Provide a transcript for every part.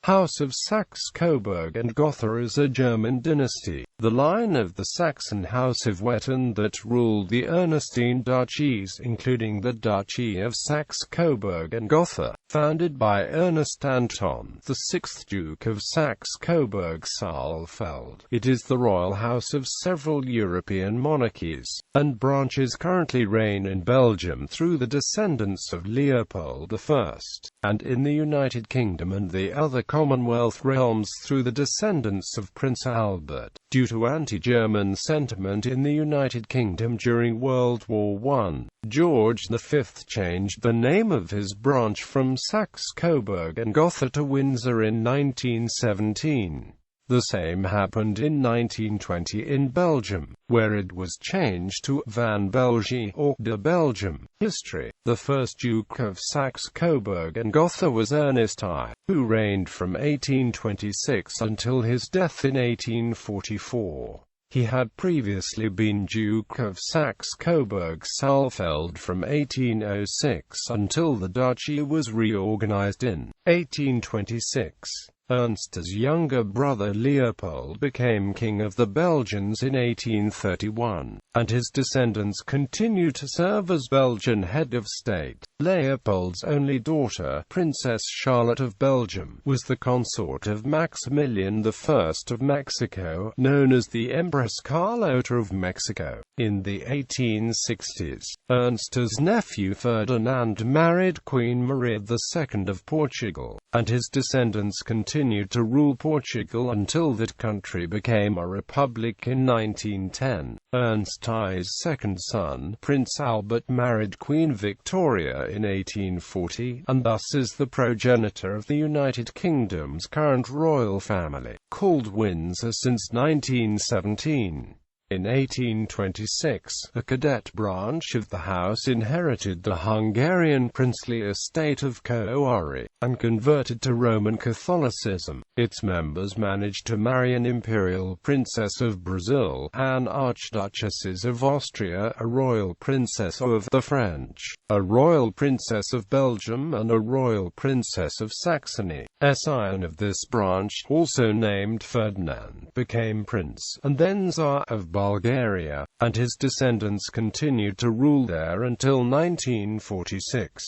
House of Saxe-Coburg and Gotha is a German dynasty, the line of the Saxon House of Wettin that ruled the Ernestine duchies, including the Duchy of Saxe-Coburg and Gotha, founded by Ernest Anton, the 6th Duke of Saxe-Coburg-Saalfeld. It is the royal house of several European monarchies, and branches currently reign in Belgium through the descendants of Leopold I, and in the United Kingdom and the other Commonwealth realms through the descendants of Prince Albert. Due to anti-German sentiment in the United Kingdom during World War I, George V changed the name of his branch from Saxe-Coburg and Gotha to Windsor in 1917. The same happened in 1920 in Belgium, where it was changed to Van België or de Belgium. History. The first Duke of Saxe-Coburg and Gotha was Ernest I, who reigned from 1826 until his death in 1844. He had previously been Duke of Saxe-Coburg-Saalfeld from 1806 until the duchy was reorganized in 1826. Ernest's younger brother Leopold became King of the Belgians in 1831, and his descendants continue to serve as Belgian head of state. Leopold's only daughter, Princess Charlotte of Belgium, was the consort of Maximilian I of Mexico, known as the Empress Carlota of Mexico. In the 1860s, Ernest's nephew Ferdinand married Queen Maria II of Portugal, and his descendants continued to rule Portugal until that country became a republic in 1910. Ernest I's second son, Prince Albert, married Queen Victoria in 1840, and thus is the progenitor of the United Kingdom's current royal family, called Windsor since 1917. In 1826, a cadet branch of the house inherited the Hungarian princely estate of Koháry, and converted to Roman Catholicism. Its members managed to marry an imperial princess of Brazil, an archduchesses of Austria, a royal princess of the French, a royal princess of Belgium, and a royal princess of Saxony. A scion of this branch, also named Ferdinand, became prince, and then Tsar of Bulgaria, and his descendants continued to rule there until 1946.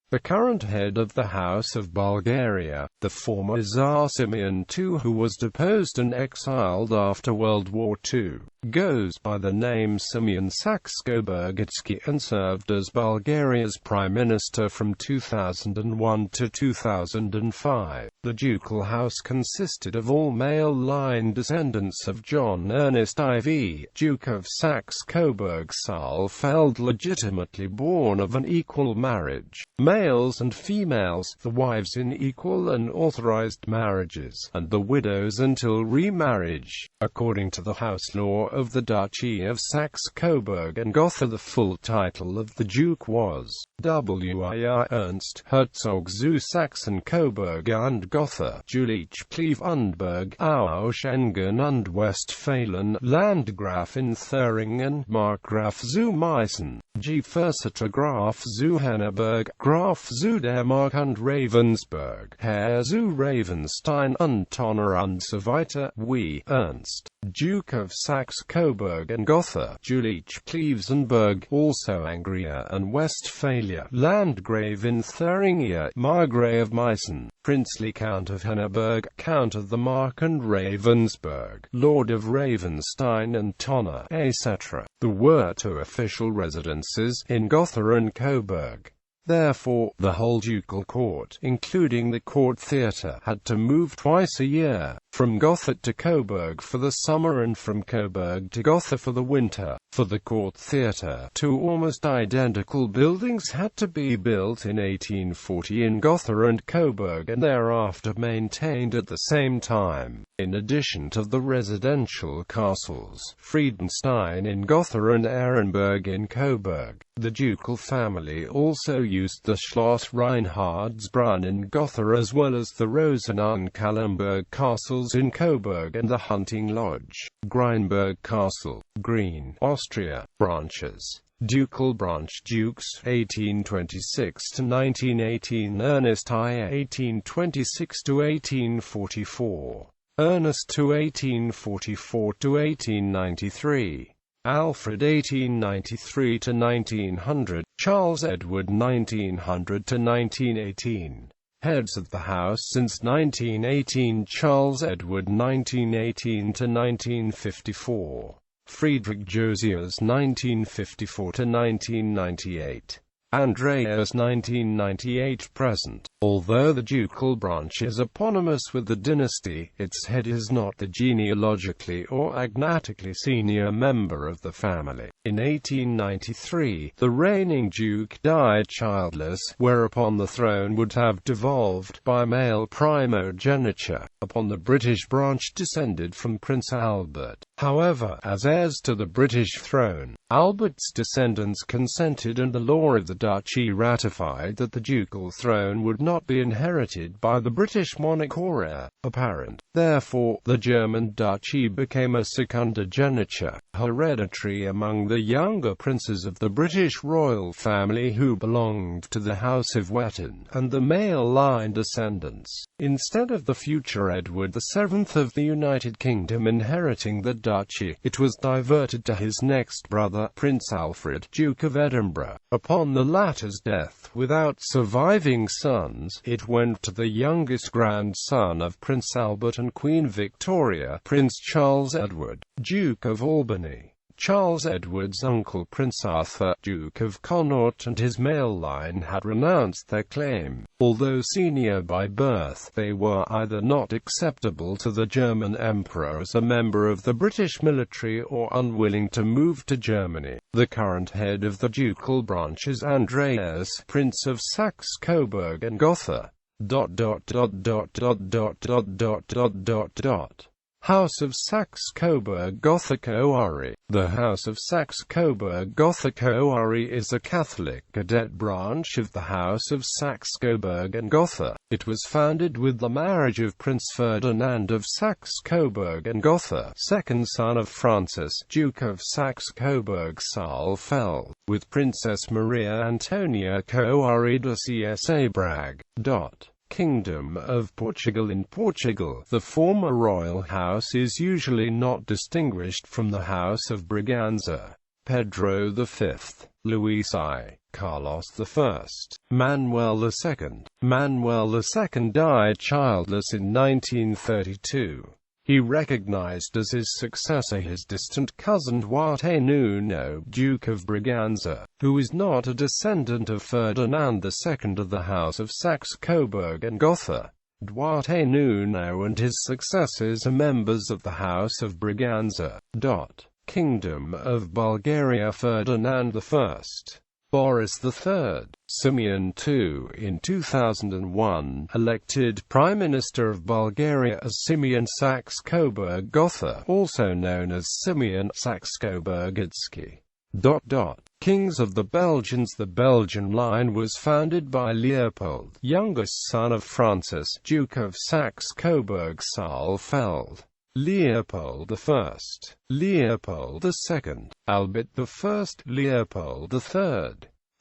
The current head of the House of Bulgaria, the former Tsar Simeon II, who was deposed and exiled after World War II, goes by the name Simeon Saxe-Coburg-Saalfeld and served as Bulgaria's prime minister from 2001 to 2005. The ducal house consisted of all male-line descendants of John Ernest IV, Duke of Saxe-Coburg-Saalfeld, legitimately born of an equal marriage, males and females, the wives in equal and authorized marriages, and the widows until remarriage. According to the house law of the Duchy of Saxe-Coburg and Gotha, the full title of the Duke was W.I.R. Ernst Herzog zu Saxen-Coburg and Gotha, Jülich Clevelandberg, Auschengen und Westphalen, Landgraf in Thüringen, Markgraf zu Meißen, Gefürsteter Graf zu Henneberg, Graf zu Dermark und Ravensburg, Herr zu Ravenstein und Tonner und so weiter. We, Ernst, Duke of Saxe-Coburg and Gotha, Jülich Clevesenberg, also Angria and Westphalia, Landgrave in Thuringia, Margrave of Meissen, Princely Count of Henneberg, Count of the Mark and Ravensburg, Lord of Ravenstein and Tonner, etc. There were two official residences in Gotha and Coburg. Therefore, the whole ducal court, including the court theatre, had to move twice a year, from Gotha to Coburg for the summer and from Coburg to Gotha for the winter. For the court theatre, two almost identical buildings had to be built in 1840 in Gotha and Coburg and thereafter maintained at the same time. In addition to the residential castles, Friedenstein in Gotha and Ehrenberg in Coburg, the ducal family also used the Schloss Reinhardsbrunn in Gotha as well as the Rosen und Kallenberg castles in Coburg and the hunting lodge, Greinberg Castle, Green, Austria. Branches. Ducal branch dukes 1826 to 1918, Ernest I 1826 to 1844, Ernest II 1844 to 1893, Alfred 1893 to 1900, Charles Edward 1900 to 1918. Heads of the House since 1918, Charles Edward 1918 to 1954, Friedrich Josias 1954 to 1998, Andreas 1998 present. Although the ducal branch is eponymous with the dynasty, its head is not the genealogically or agnatically senior member of the family. In 1893, the reigning duke died childless, whereupon the throne would have devolved, by male primogeniture, upon the British branch descended from Prince Albert. However, as heirs to the British throne, Albert's descendants consented, and the law of the duchy ratified that the ducal throne would not be inherited by the British monarch or heir apparent. Therefore, the German duchy became a secundogeniture, hereditary among the younger princes of the British royal family who belonged to the House of Wettin, and the male line descendants. Instead of the future Edward VII of the United Kingdom inheriting the duchy, it was diverted to his next brother, Prince Alfred, Duke of Edinburgh. Upon the latter's death without surviving sons, it went to the youngest grandson of Prince Albert and Queen Victoria, Prince Charles Edward, Duke of Albany. Charles Edward's uncle Prince Arthur, Duke of Connaught, and his male line had renounced their claim. Although senior by birth, they were either not acceptable to the German Emperor as a member of the British military or unwilling to move to Germany. The current head of the ducal branch is Andreas, Prince of Saxe-Coburg and Gotha. House of Saxe-Coburg-Gotha-Founded. The House of Saxe-Coburg-Gotha-Founded is a Catholic cadet branch of the House of Saxe-Coburg and Gotha. It was founded with the marriage of Prince Ferdinand of Saxe-Coburg and Gotha, second son of Francis, Duke of Saxe-Coburg-Saalfeld, with Princess Maria Antonia Coari de Csa Brag. Kingdom of Portugal. In Portugal, the former royal house is usually not distinguished from the House of Braganza. Pedro V, Luis I, Carlos I, Manuel II. Manuel II died childless in 1932. He recognized as his successor his distant cousin Duarte Nuno, Duke of Braganza, who is not a descendant of Ferdinand II of the House of Saxe-Coburg and Gotha. Duarte Nuno and his successors are members of the House of Braganza. Kingdom of Bulgaria. Ferdinand I, Boris III, Simeon II. In 2001, elected Prime Minister of Bulgaria as Simeon Saxe-Coburg-Gotha, also known as Simeon Saxe-Coburg-Saalfeld. Kings of the Belgians. The Belgian line was founded by Leopold, youngest son of Francis, Duke of Saxe-Coburg-Saalfeld. Leopold I, Leopold II, Albert I, Leopold III,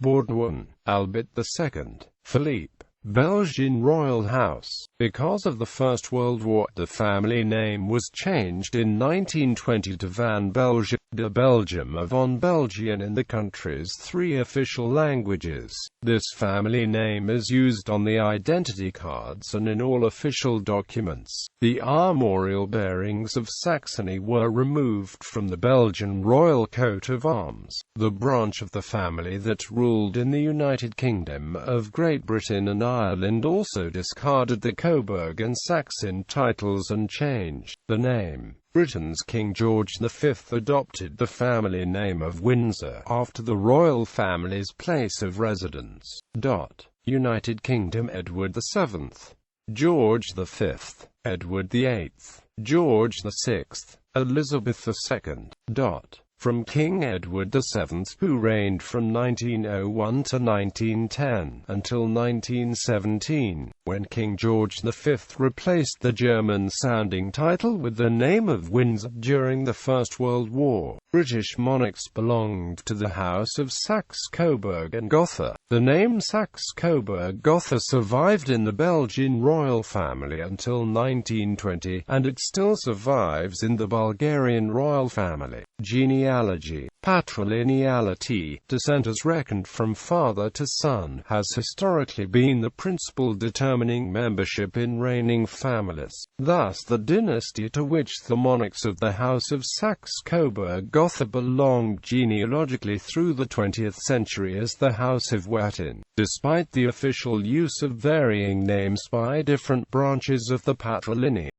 Baudouin, Albert II, Philippe. Belgian royal house. Because of the First World War, the family name was changed in 1920 to Van Belgium, de Belgium of Van Belgian in the country's 3 official languages. This family name is used on the identity cards and in all official documents. The armorial bearings of Saxony were removed from the Belgian royal coat of arms. The branch of the family that ruled in the United Kingdom of Great Britain and Ireland also discarded the Coburg and Saxon titles and changed the name. Britain's King George V adopted the family name of Windsor after the royal family's place of residence. United Kingdom. Edward VII, George V, Edward VIII, George VI, Elizabeth II. from King Edward VII, who reigned from 1901 to 1910, until 1917, when King George V replaced the German-sounding title with the name of Windsor. During the First World War, British monarchs belonged to the House of Saxe-Coburg and Gotha. The name Saxe-Coburg-Gotha survived in the Belgian royal family until 1920, and it still survives in the Bulgarian royal family. Genealogy. Patrilineality, descent as reckoned from father to son, has historically been the principle determining membership in reigning families. Thus, the dynasty to which the monarchs of the House of Saxe-Coburg-Gotha belonged genealogically through the 20th century is the House of Wettin, despite the official use of varying names by different branches of the patrilineage.